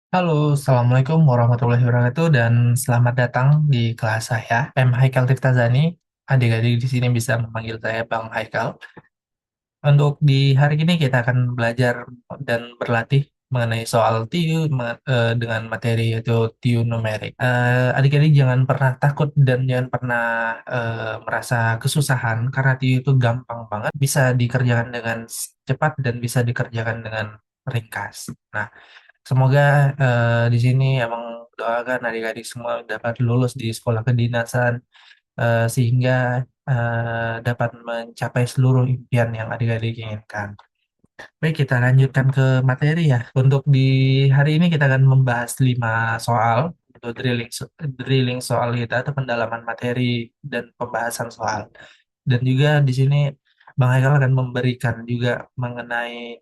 Halo, Assalamualaikum warahmatullahi wabarakatuh dan selamat datang di kelas saya, Haikal Tiftazani. Adik-adik di sini bisa memanggil saya Bang Haikal. Untuk di hari ini kita akan belajar dan berlatih mengenai soal TIU dengan materi yaitu TIU numerik. Adik-adik jangan pernah takut dan jangan pernah merasa kesusahan karena TIU itu gampang banget, bisa dikerjakan dengan cepat dan bisa dikerjakan dengan ringkas. Nah, semoga di sini emang doakan adik-adik semua dapat lulus di sekolah kedinasan sehingga dapat mencapai seluruh impian yang adik-adik inginkan. Baik, kita lanjutkan ke materi ya. Untuk di hari ini kita akan membahas 5 soal untuk drilling soal kita atau pendalaman materi dan pembahasan soal. Dan juga di sini Bang Haikal akan memberikan juga mengenai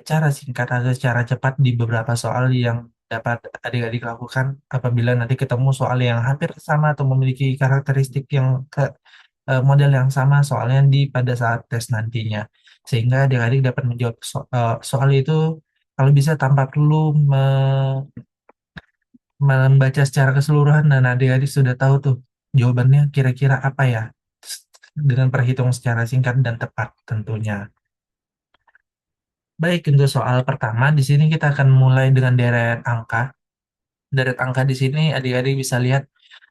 cara singkat atau cara cepat di beberapa soal yang dapat adik-adik lakukan apabila nanti ketemu soal yang hampir sama atau memiliki karakteristik yang model yang sama soalnya di pada saat tes nantinya. Sehingga adik-adik dapat menjawab soal itu kalau bisa tanpa perlu membaca secara keseluruhan dan adik-adik sudah tahu tuh jawabannya kira-kira apa ya dengan perhitungan secara singkat dan tepat tentunya. Baik, untuk soal pertama di sini kita akan mulai dengan deret angka. Deret angka di sini adik-adik bisa lihat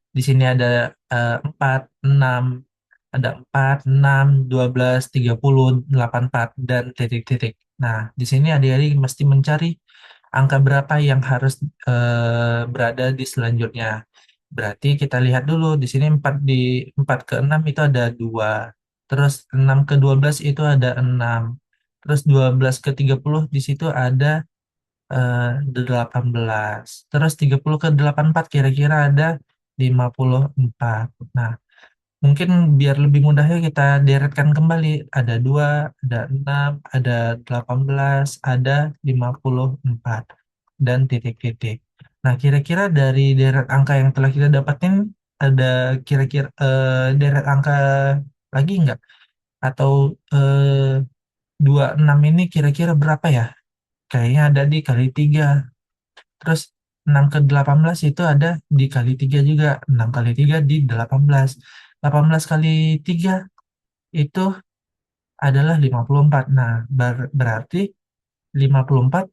di sini ada 4, 6, ada 4, 6, 12, 30, 84 dan titik-titik. Nah, di sini adik-adik mesti mencari angka berapa yang harus berada di selanjutnya. Berarti kita lihat dulu di sini 4 ke 6 itu ada 2. Terus 6 ke 12 itu ada 6. Terus 12 ke 30 di situ ada 18. Terus 30 ke 84 kira-kira ada 54. Nah, mungkin biar lebih mudahnya kita deretkan kembali. Ada 2, ada 6, ada 18, ada 54, dan titik-titik. Nah, kira-kira dari deret angka yang telah kita dapatin, ada kira-kira deret angka lagi nggak? Atau 26 ini kira-kira berapa ya? Kayaknya ada di kali 3. Terus 6 ke 18 itu ada dikali 3 juga. 6 kali 3 di 18. 18 kali 3 itu adalah 54. Nah, berarti 54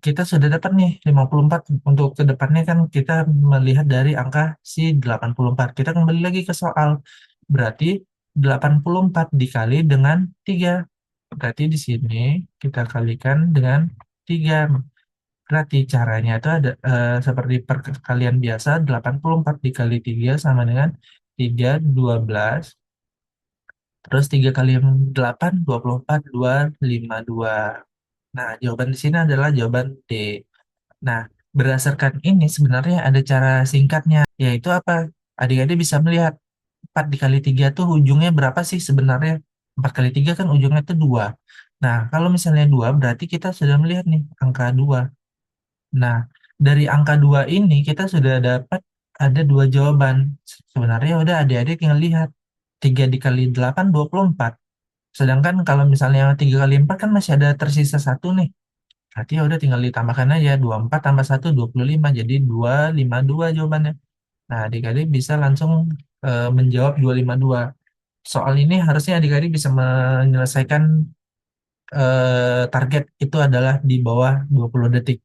kita sudah dapat nih 54. Untuk ke depannya kan kita melihat dari angka si 84. Kita kembali lagi ke soal. Berarti 84 dikali dengan 3. Berarti di sini kita kalikan dengan 3. Berarti caranya itu ada seperti perkalian biasa, 84 dikali 3 sama dengan 312. Terus 3 kali 8, 24, 2, 52. Nah, jawaban di sini adalah jawaban D. Nah, berdasarkan ini sebenarnya ada cara singkatnya, yaitu apa? Adik-adik bisa melihat 4 dikali 3 tuh ujungnya berapa sih sebenarnya? 4 kali 3 kan ujungnya itu 2. Nah, kalau misalnya 2 berarti kita sudah melihat nih angka 2. Nah, dari angka 2 ini kita sudah dapat ada dua jawaban. Sebenarnya udah adik-adik tinggal lihat. 3 dikali 8, 24. Sedangkan kalau misalnya 3 kali 4 kan masih ada tersisa satu nih. Berarti ya udah tinggal ditambahkan aja. 24 tambah 1, 25. Jadi 252 jawabannya. Nah, adik-adik bisa langsung menjawab 252. Soal ini harusnya adik-adik bisa menyelesaikan target itu adalah di bawah 20 detik.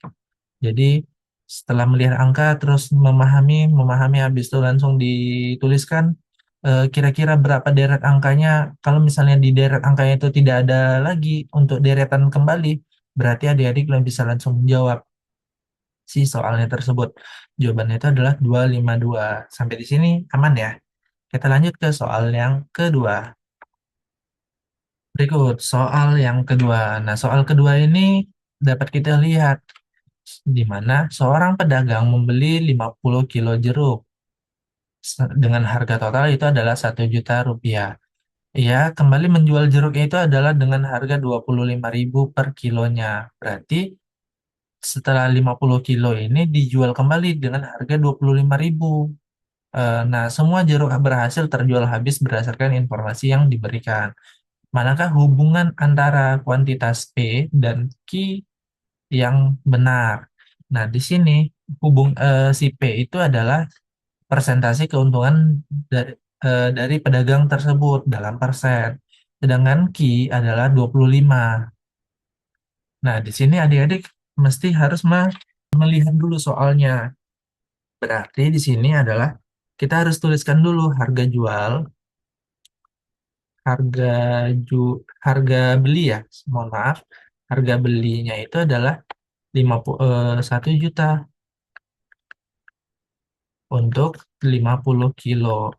Jadi setelah melihat angka terus memahami habis itu langsung dituliskan kira-kira berapa deret angkanya. Kalau misalnya di deret angkanya itu tidak ada lagi untuk deretan kembali, berarti adik-adik bisa langsung menjawab si soalnya tersebut. Jawabannya itu adalah 252. Sampai di sini aman ya. Kita lanjut ke soal yang kedua. Berikut soal yang kedua. Nah, soal kedua ini dapat kita lihat di mana seorang pedagang membeli 50 kilo jeruk dengan harga total itu adalah 1 juta rupiah. Ia kembali menjual jeruknya itu adalah dengan harga 25.000 per kilonya. Berarti setelah 50 kilo ini dijual kembali dengan harga 25.000. Nah, semua jeruk berhasil terjual habis berdasarkan informasi yang diberikan. Manakah hubungan antara kuantitas P dan Q yang benar? Nah, di sini si P itu adalah persentase keuntungan dari, dari pedagang tersebut dalam persen. Sedangkan Q adalah 25. Nah, di sini adik-adik mesti harus melihat dulu soalnya. Berarti di sini adalah kita harus tuliskan dulu harga jual, harga ju, harga beli ya. Mohon maaf, harga belinya itu adalah 1 juta untuk 50 kilo.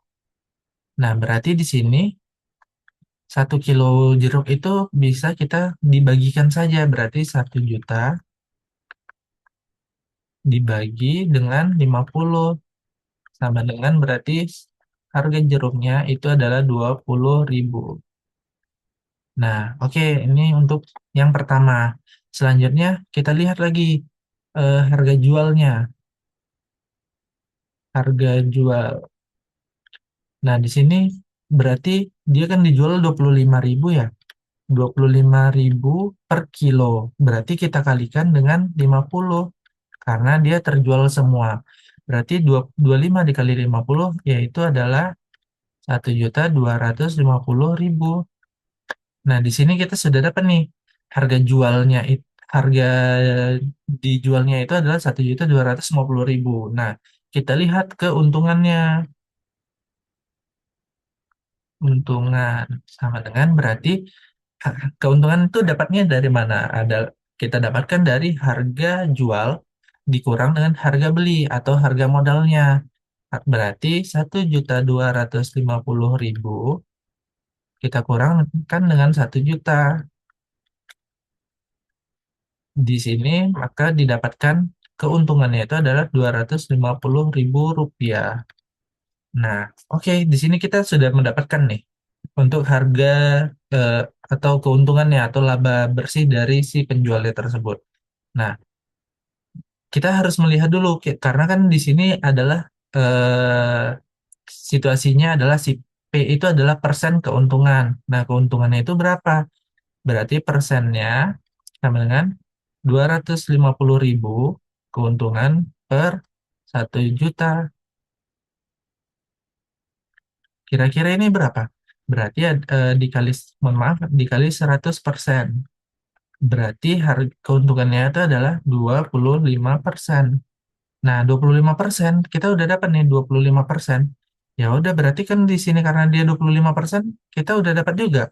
Nah, berarti di sini 1 kilo jeruk itu bisa kita dibagikan saja. Berarti 1 juta dibagi dengan 50 sama dengan berarti harga jeruknya itu adalah 20.000. Nah, oke, ini untuk yang pertama. Selanjutnya kita lihat lagi harga jualnya. Harga jual. Nah, di sini berarti dia kan dijual 25.000 ya. 25.000 per kilo. Berarti kita kalikan dengan 50 karena dia terjual semua. Berarti 25 dikali 50 yaitu adalah 1.250.000. Nah, di sini kita sudah dapat nih harga jualnya harga dijualnya itu adalah 1.250.000. Nah, kita lihat keuntungannya. Untungan sama dengan berarti keuntungan itu dapatnya dari mana? Kita dapatkan dari harga jual dikurang dengan harga beli atau harga modalnya. Berarti 1.250.000 kita kurangkan dengan 1 juta. Di sini maka didapatkan keuntungannya itu adalah 250.000 rupiah. Nah, oke, di sini kita sudah mendapatkan nih untuk harga eh, atau keuntungannya atau laba bersih dari si penjualnya tersebut. Nah, kita harus melihat dulu karena kan di sini adalah situasinya adalah si P itu adalah persen keuntungan. Nah, keuntungannya itu berapa? Berarti persennya sama dengan 250.000 keuntungan per 1 juta. Kira-kira ini berapa? Berarti mohon maaf, dikali 100%. Berarti harga keuntungannya itu adalah 25%. Nah, 25% kita udah dapat nih 25%. Ya udah berarti kan di sini karena dia 25% kita udah dapat juga.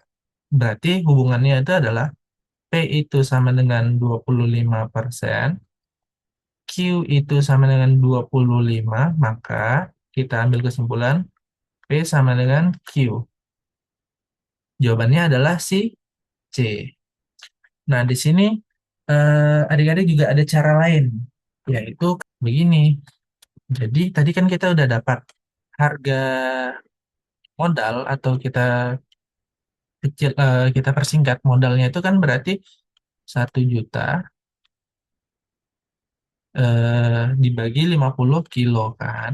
Berarti hubungannya itu adalah P itu sama dengan 25%, Q itu sama dengan 25, maka kita ambil kesimpulan P sama dengan Q. Jawabannya adalah si C. Nah, di sini adik-adik juga ada cara lain, yaitu begini. Jadi, tadi kan kita udah dapat harga modal atau kita persingkat modalnya itu kan berarti 1 juta dibagi 50 kilo kan.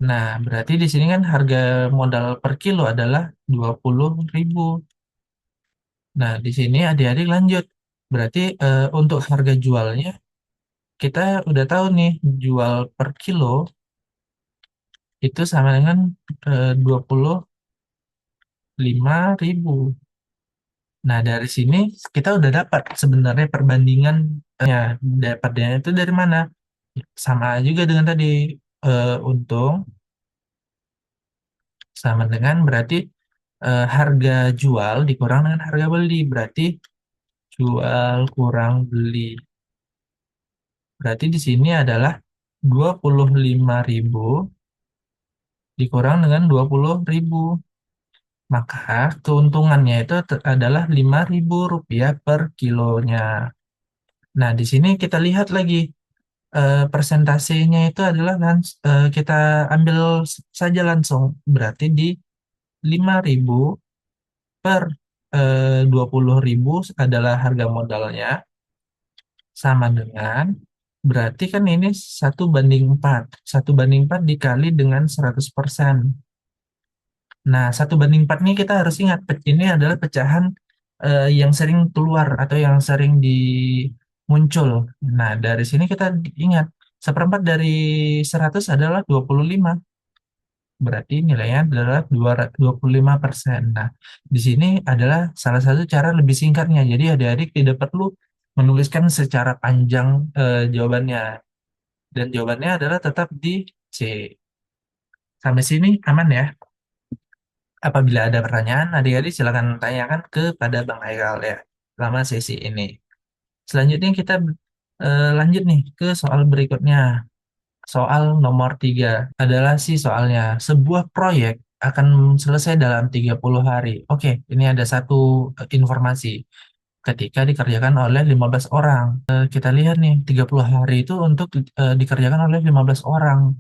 Nah, berarti di sini kan harga modal per kilo adalah 20.000. Nah, di sini adik-adik lanjut. Berarti untuk harga jualnya kita udah tahu nih jual per kilo itu sama dengan 25.000. Nah, dari sini kita udah dapat sebenarnya perbandingannya. Dapatnya itu dari mana? Sama juga dengan tadi untung sama dengan berarti harga jual dikurang dengan harga beli. Berarti jual kurang beli. Berarti di sini adalah 25.000 dikurang dengan 20.000. Maka keuntungannya itu adalah 5.000 rupiah per kilonya. Nah, di sini kita lihat lagi persentasenya itu adalah kita ambil saja langsung. Berarti di 5.000 per 20.000 adalah harga modalnya sama dengan berarti kan ini 1 banding 4. 1 banding 4 dikali dengan 100%. Nah, 1 banding 4 ini kita harus ingat, ini adalah pecahan yang sering keluar atau yang sering muncul. Nah, dari sini kita ingat, seperempat dari 100 adalah 25. Berarti nilainya adalah 25%. Nah, di sini adalah salah satu cara lebih singkatnya. Jadi adik-adik tidak perlu menuliskan secara panjang jawabannya. Dan jawabannya adalah tetap di C. Sampai sini aman ya? Apabila ada pertanyaan, adik-adik silakan tanyakan kepada Bang Haikal ya, selama sesi ini. Selanjutnya kita lanjut nih ke soal berikutnya. Soal nomor 3 adalah soalnya. Sebuah proyek akan selesai dalam 30 hari. Oke, ini ada satu informasi. Ketika dikerjakan oleh 15 orang. Kita lihat nih, 30 hari itu untuk dikerjakan oleh 15 orang.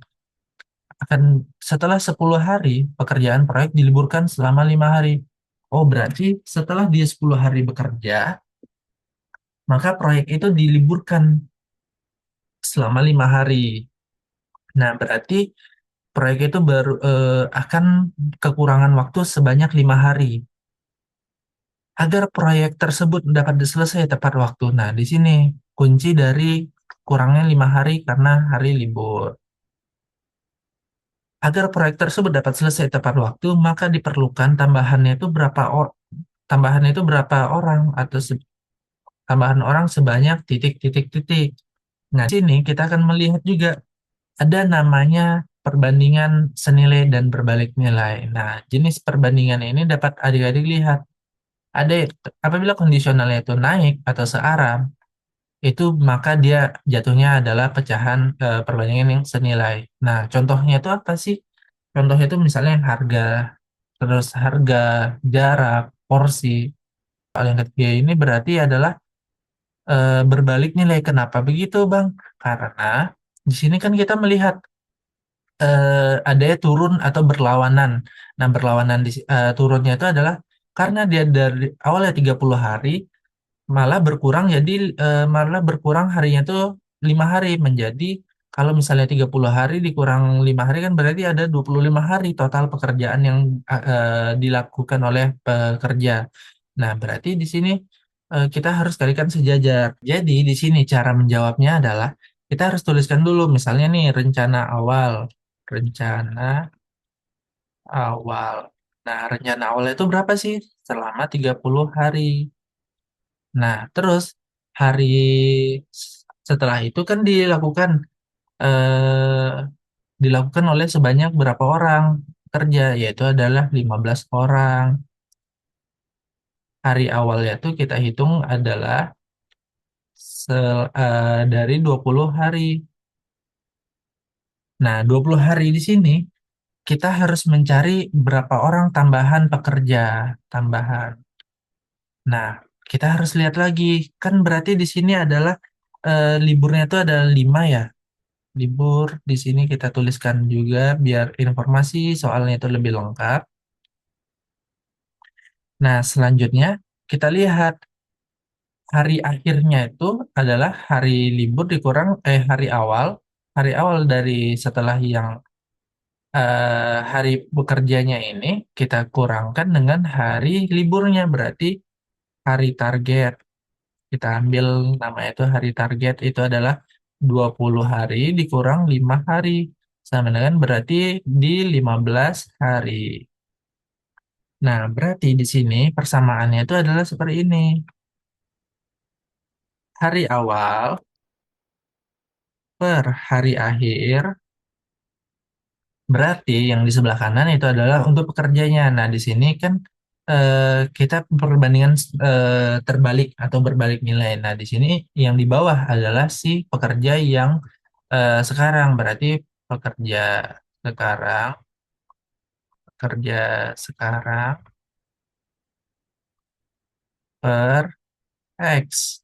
Akan setelah 10 hari, pekerjaan proyek diliburkan selama 5 hari. Oh, berarti setelah dia 10 hari bekerja, maka proyek itu diliburkan selama 5 hari. Nah, berarti proyek itu baru akan kekurangan waktu sebanyak 5 hari agar proyek tersebut dapat selesai tepat waktu. Nah, di sini kunci dari kurangnya 5 hari karena hari libur. Agar proyek tersebut dapat selesai tepat waktu, maka diperlukan tambahannya itu berapa orang atau tambahan orang sebanyak titik titik titik. Nah, di sini kita akan melihat juga ada namanya perbandingan senilai dan berbalik nilai. Nah, jenis perbandingan ini dapat adik-adik lihat. Ada apabila kondisionalnya itu naik atau searah, itu maka dia jatuhnya adalah pecahan perbandingan yang senilai. Nah, contohnya itu apa sih? Contohnya itu misalnya harga, terus harga, jarak, porsi. Hal yang ketiga ini berarti adalah berbalik nilai. Kenapa begitu, Bang? Karena di sini kan kita melihat adanya turun atau berlawanan. Nah, berlawanan turunnya itu adalah karena dia dari awalnya 30 hari malah berkurang harinya itu 5 hari menjadi kalau misalnya 30 hari dikurang 5 hari kan berarti ada 25 hari total pekerjaan yang dilakukan oleh pekerja. Nah, berarti di sini kita harus kalikan sejajar. Jadi di sini cara menjawabnya adalah kita harus tuliskan dulu misalnya nih rencana awal. Nah, rencana awal itu berapa sih? Selama 30 hari. Nah, terus hari setelah itu kan dilakukan oleh sebanyak berapa orang kerja, yaitu adalah 15 orang. Hari awalnya tuh kita hitung adalah dari 20 hari. Nah, 20 hari di sini kita harus mencari berapa orang tambahan pekerja tambahan. Nah, kita harus lihat lagi, kan berarti di sini adalah liburnya itu ada 5 ya. Libur di sini kita tuliskan juga biar informasi soalnya itu lebih lengkap. Nah, selanjutnya kita lihat hari akhirnya itu adalah hari libur dikurang hari awal. Hari awal dari setelah yang hari bekerjanya ini kita kurangkan dengan hari liburnya berarti hari target. Kita ambil nama itu hari target itu adalah 20 hari dikurang 5 hari. Sama dengan berarti di 15 hari. Nah, berarti di sini persamaannya itu adalah seperti ini. Hari awal per hari akhir berarti yang di sebelah kanan itu adalah untuk pekerjanya. Nah, di sini kan kita perbandingan terbalik atau berbalik nilai. Nah, di sini yang di bawah adalah si pekerja yang sekarang. Berarti pekerja sekarang, pekerja sekarang per X.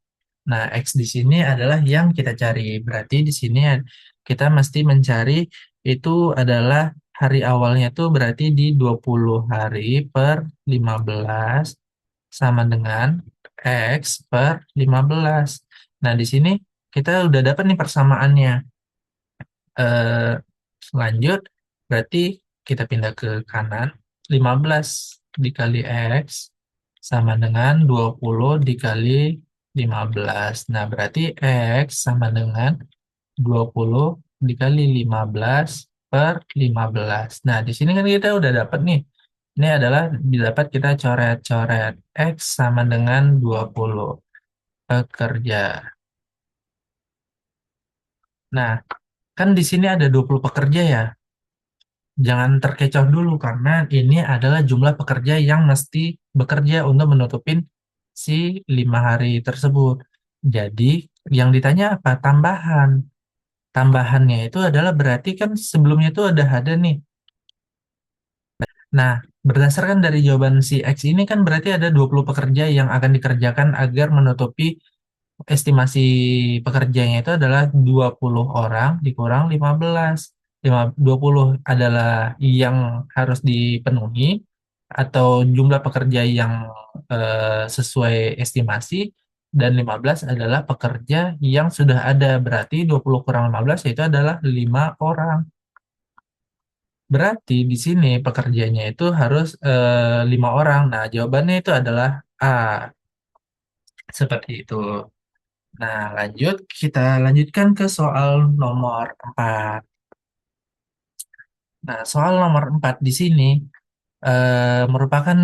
Nah, X di sini adalah yang kita cari. Berarti di sini kita mesti mencari itu adalah hari awalnya itu berarti di 20 hari per 15 sama dengan X per 15. Nah, di sini kita udah dapat nih persamaannya. Eh, Lanjut, berarti kita pindah ke kanan. 15 dikali X sama dengan 20 dikali 15. Nah, berarti X sama dengan 20 dikali 15 per 15. Nah, di sini kan kita udah dapat nih. Ini adalah didapat kita coret-coret. X sama dengan 20 pekerja. Nah, kan di sini ada 20 pekerja ya. Jangan terkecoh dulu karena ini adalah jumlah pekerja yang mesti bekerja untuk menutupin si 5 hari tersebut. Jadi, yang ditanya apa? Tambahan. Tambahannya itu adalah berarti kan sebelumnya itu ada nih. Nah, berdasarkan dari jawaban si X ini kan berarti ada 20 pekerja yang akan dikerjakan agar menutupi estimasi pekerjanya itu adalah 20 orang dikurang 15. 20 adalah yang harus dipenuhi atau jumlah pekerja yang sesuai estimasi dan 15 adalah pekerja yang sudah ada. Berarti 20 kurang 15 itu adalah 5 orang. Berarti di sini pekerjanya itu harus 5 orang. Nah, jawabannya itu adalah A. Seperti itu. Nah, kita lanjutkan ke soal nomor 4. Nah, soal nomor 4 di sini merupakan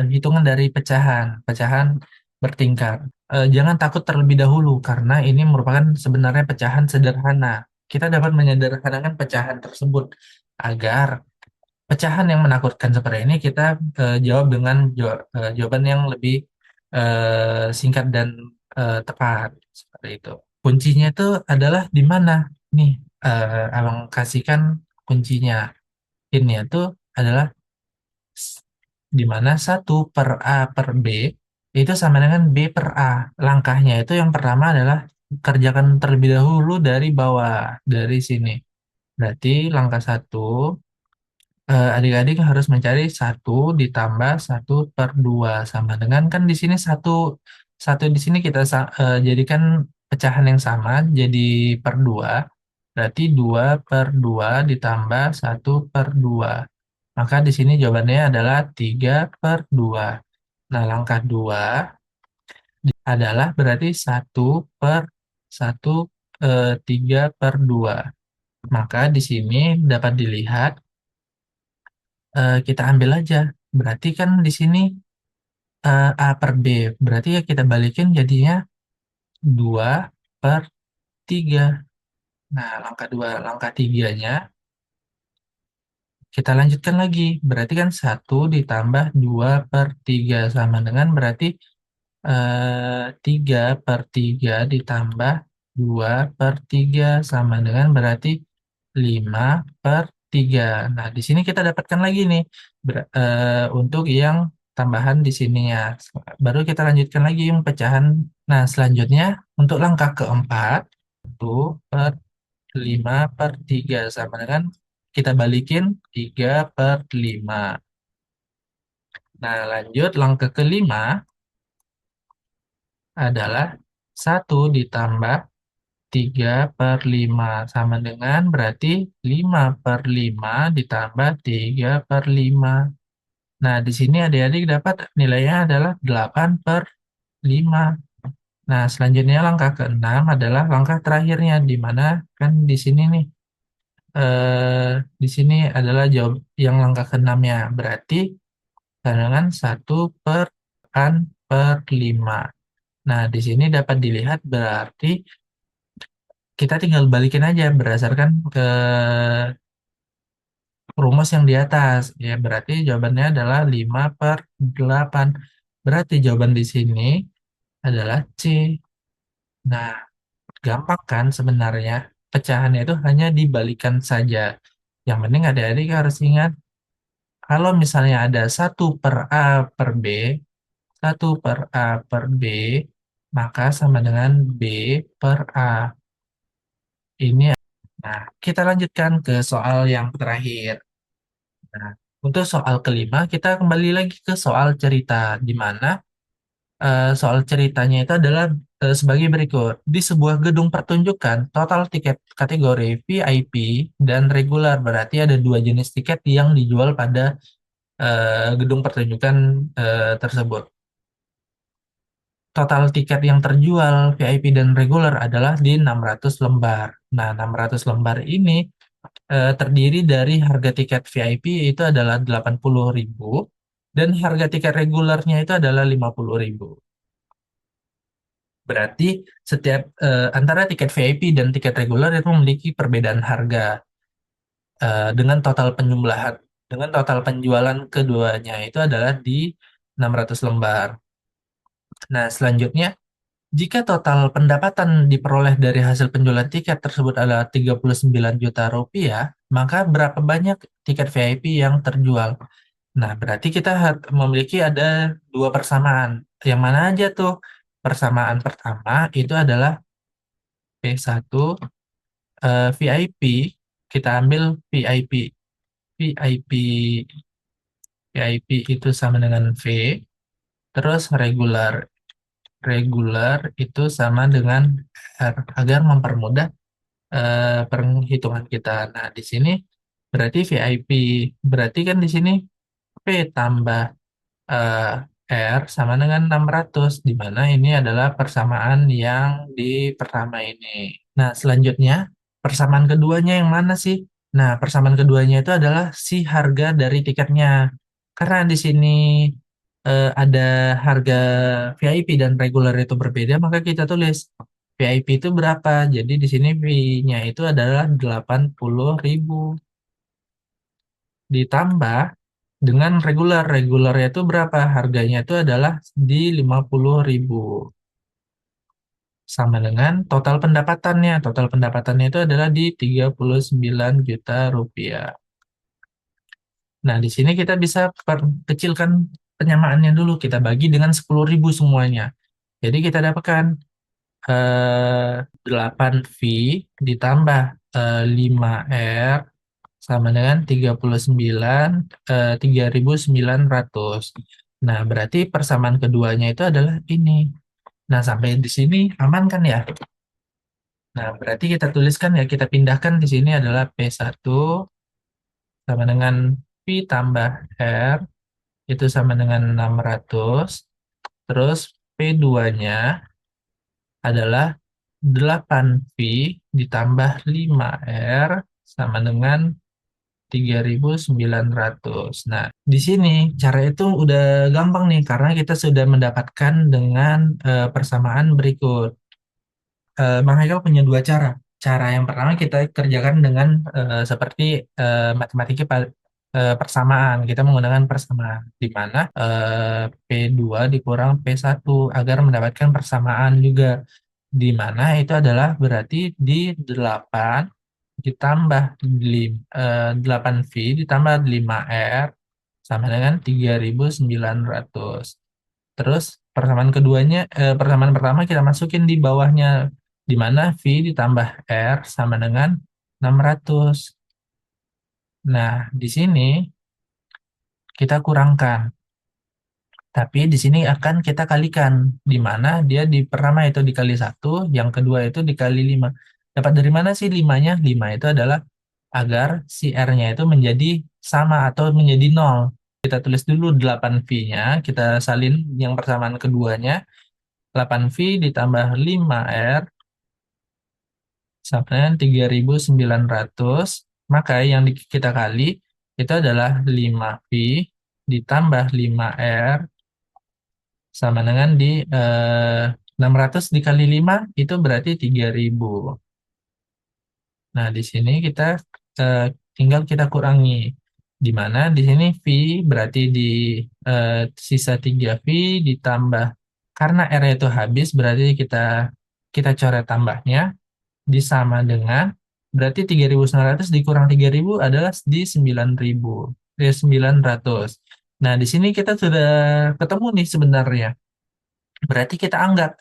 hitungan dari pecahan, pecahan bertingkat. Jangan takut terlebih dahulu karena ini merupakan sebenarnya pecahan sederhana. Kita dapat menyederhanakan pecahan tersebut agar pecahan yang menakutkan seperti ini kita jawab dengan jawaban yang lebih singkat dan tepat seperti itu. Kuncinya itu adalah di mana? Nih, Abang kasihkan kuncinya. Ini itu adalah di mana 1/A/B itu sama dengan B per A. Langkahnya itu yang pertama adalah kerjakan terlebih dahulu dari bawah, dari sini. Berarti langkah satu, adik-adik harus mencari 1 ditambah 1/2 sama dengan kan di sini satu satu di sini kita jadikan pecahan yang sama jadi per 2. Berarti 2/2 ditambah 1/2. Maka di sini jawabannya adalah 3/2. Nah, langkah 2 adalah berarti 1/1 3/2. Maka di sini dapat dilihat kita ambil aja. Berarti kan di sini A per B. Berarti ya kita balikin jadinya 2/3. Nah, langkah 2, langkah tiganya kita lanjutkan lagi. Berarti kan 1 ditambah 2/3 sama dengan berarti 3/3 ditambah 2/3 sama dengan berarti 5/3. Nah, di sini kita dapatkan lagi nih untuk yang tambahan di sininya. Baru kita lanjutkan lagi yang pecahan. Nah, selanjutnya untuk langkah keempat, 1/5/3 sama dengan kita balikin 3/5. Nah, lanjut langkah kelima adalah 1 ditambah 3/5 sama dengan berarti 5/5 ditambah 3/5. Nah, di sini adik-adik dapat nilainya adalah 8/5. Nah, selanjutnya langkah keenam adalah langkah terakhirnya di mana kan di sini nih di sini adalah jawab yang langkah keenamnya. Berarti dengan 1/8/5. Nah, di sini dapat dilihat berarti kita tinggal balikin aja berdasarkan ke rumus yang di atas. Ya, berarti jawabannya adalah 5/8. Berarti jawaban di sini adalah C. Nah, gampang kan sebenarnya? Pecahannya itu hanya dibalikan saja. Yang penting adik-adik harus ingat, kalau misalnya ada 1/A/B, 1/A/B, maka sama dengan B/A. Ini. Nah, kita lanjutkan ke soal yang terakhir. Nah, untuk soal kelima, kita kembali lagi ke soal cerita, di mana soal ceritanya itu adalah sebagai berikut. Di sebuah gedung pertunjukan, total tiket kategori VIP dan regular, berarti ada dua jenis tiket yang dijual pada gedung pertunjukan tersebut. total tiket yang terjual VIP dan reguler adalah di 600 lembar. Nah, 600 lembar ini terdiri dari harga tiket VIP itu adalah 80.000 dan harga tiket regulernya itu adalah 50.000. Berarti setiap antara tiket VIP dan tiket reguler itu memiliki perbedaan harga dengan total penjumlahan dengan total penjualan keduanya itu adalah di 600 lembar. Nah, selanjutnya jika total pendapatan diperoleh dari hasil penjualan tiket tersebut adalah 39 juta rupiah, maka berapa banyak tiket VIP yang terjual? Nah, berarti kita memiliki ada dua persamaan. Yang mana aja tuh? Persamaan pertama itu adalah P1 VIP. Kita ambil VIP. VIP VIP itu sama dengan V, terus regular. Regular itu sama dengan R agar mempermudah perhitungan kita. Nah, di sini berarti VIP. Berarti kan di sini P tambah eh, R sama dengan 600, di mana ini adalah persamaan yang di pertama ini. Nah, selanjutnya persamaan keduanya yang mana sih? Nah, persamaan keduanya itu adalah si harga dari tiketnya. Karena di sini ada harga VIP dan reguler itu berbeda, maka kita tulis VIP itu berapa. Jadi di sini V-nya itu adalah 80.000 ditambah dengan reguler. Regulernya itu berapa? Harganya itu adalah di 50.000 sama dengan total pendapatannya. Total pendapatannya itu adalah di 39 juta rupiah. Nah, di sini kita bisa kecilkan penyamaannya dulu. Kita bagi dengan 10.000 semuanya. Jadi kita dapatkan 8V ditambah 5R sama dengan 3.900. Nah, berarti persamaan keduanya itu adalah ini. Nah, sampai di sini aman kan ya? Nah, berarti kita tuliskan ya, kita pindahkan di sini adalah P1 sama dengan V tambah R itu sama dengan 600. Terus P2-nya adalah 8V ditambah 5R sama dengan 3.900. Nah, di sini cara itu udah gampang nih karena kita sudah mendapatkan dengan persamaan berikut. Bang Haikal punya dua cara. Cara yang pertama kita kerjakan dengan seperti matematika persamaan. Kita menggunakan persamaan di mana P2 dikurang P1 agar mendapatkan persamaan juga. Di mana itu adalah berarti di 8 ditambah 8V ditambah 5R sama dengan 3.900. Terus persamaan pertama kita masukin di bawahnya, di mana V ditambah R sama dengan 600. Nah, di sini kita kurangkan. Tapi di sini akan kita kalikan, di mana dia di pertama itu dikali 1, yang kedua itu dikali 5. Dapat dari mana sih 5-nya? 5 itu adalah agar si R-nya itu menjadi sama atau menjadi 0. Kita tulis dulu 8V-nya, kita salin yang persamaan keduanya. 8V ditambah 5R sama dengan 3.900. Maka yang kita kali itu adalah 5V ditambah 5R sama dengan di 600 dikali 5 itu berarti 3.000. Nah, di sini kita eh, tinggal kita kurangi. Di mana di sini V berarti di eh, sisa 3V ditambah karena R itu habis berarti kita kita coret tambahnya disama dengan berarti 3.900 dikurang 3.000 adalah di 9.000. 900. Nah, di sini kita sudah ketemu nih sebenarnya. Berarti kita anggap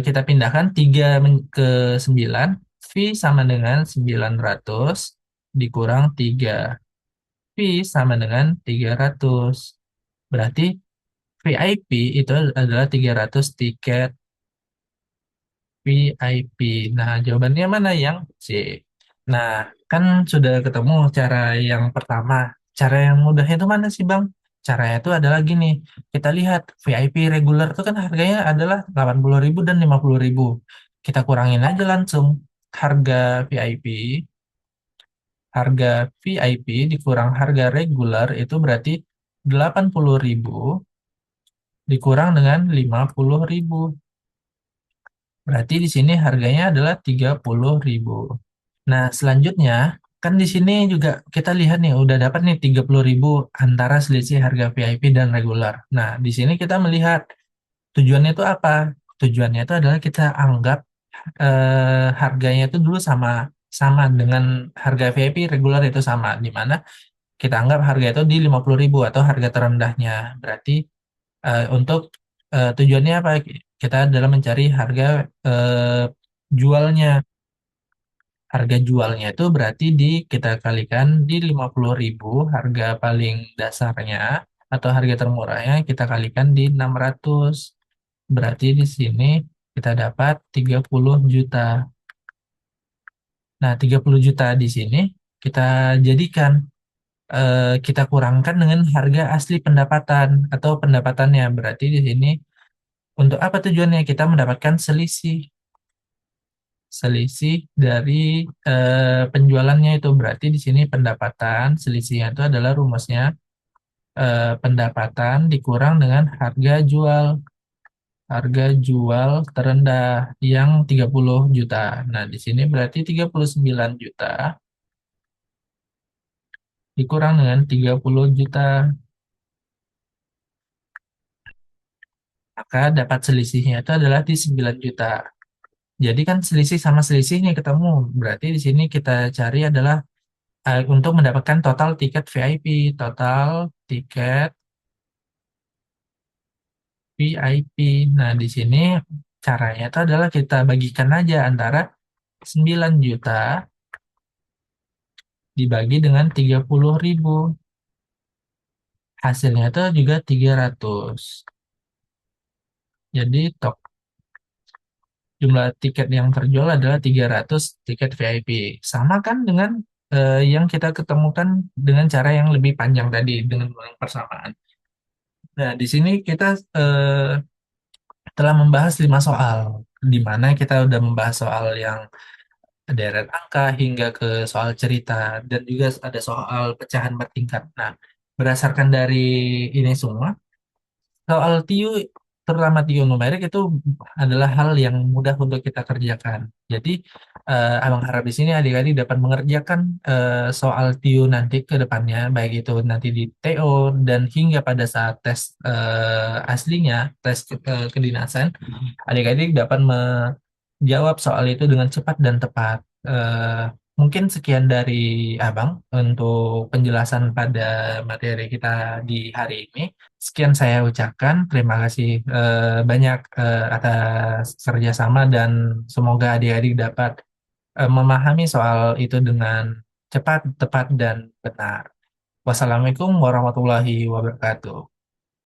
kita pindahkan 3 ke 9, V sama dengan 900 dikurang 3. V sama dengan 300. Berarti VIP itu adalah 300 tiket VIP. Nah, jawabannya mana yang C? Nah, kan sudah ketemu cara yang pertama. Cara yang mudah itu mana sih, Bang? Caranya itu adalah gini, kita lihat VIP reguler itu kan harganya adalah 80.000 dan 50.000. Kita kurangin aja langsung harga VIP, harga VIP dikurang harga reguler itu berarti 80.000 dikurang dengan 50.000. Berarti di sini harganya adalah 30.000. Nah, selanjutnya kan di sini juga kita lihat nih udah dapat nih 30.000 antara selisih harga VIP dan regular. Nah, di sini kita melihat tujuannya itu apa? Tujuannya itu adalah kita anggap harganya itu dulu sama sama dengan harga VIP regular itu sama, di mana kita anggap harga itu di 50.000 atau harga terendahnya. Berarti untuk tujuannya apa? Kita dalam mencari harga eh, jualnya. Harga jualnya itu berarti kita kalikan di 50.000 harga paling dasarnya atau harga termurahnya kita kalikan di 600. Berarti di sini kita dapat 30 juta. Nah, 30 juta di sini kita jadikan kita kurangkan dengan harga asli pendapatan atau pendapatannya. Berarti di sini untuk apa tujuannya? Kita mendapatkan selisih dari penjualannya itu berarti di sini pendapatan selisihnya itu adalah rumusnya pendapatan dikurang dengan harga jual terendah yang 30 juta. Nah, di sini berarti 39 juta dikurang dengan 30 juta, maka dapat selisihnya itu adalah di 9 juta. Jadi kan selisih sama selisihnya ketemu. Berarti di sini kita cari adalah untuk mendapatkan total tiket VIP, total tiket VIP. Nah, di sini caranya itu adalah kita bagikan aja antara 9 juta dibagi dengan 30.000. Hasilnya itu juga 300. Jadi jumlah tiket yang terjual adalah 300 tiket VIP. Sama kan dengan yang kita ketemukan dengan cara yang lebih panjang tadi dengan ulang persamaan. Nah, di sini kita eh, telah membahas 5 soal, di mana kita udah membahas soal yang deret angka hingga ke soal cerita, dan juga ada soal pecahan bertingkat. Nah, berdasarkan dari ini semua, soal TIU, terutama TIU numerik itu adalah hal yang mudah untuk kita kerjakan. Jadi, Abang harap di sini adik-adik dapat mengerjakan soal TIU nanti ke depannya, baik itu nanti di TO dan hingga pada saat tes aslinya, tes kedinasan, adik-adik dapat menjawab soal itu dengan cepat dan tepat. Mungkin sekian dari Abang untuk penjelasan pada materi kita di hari ini. Sekian saya ucapkan. Terima kasih banyak atas kerjasama dan semoga adik-adik dapat memahami soal itu dengan cepat, tepat, dan benar. Wassalamualaikum warahmatullahi wabarakatuh.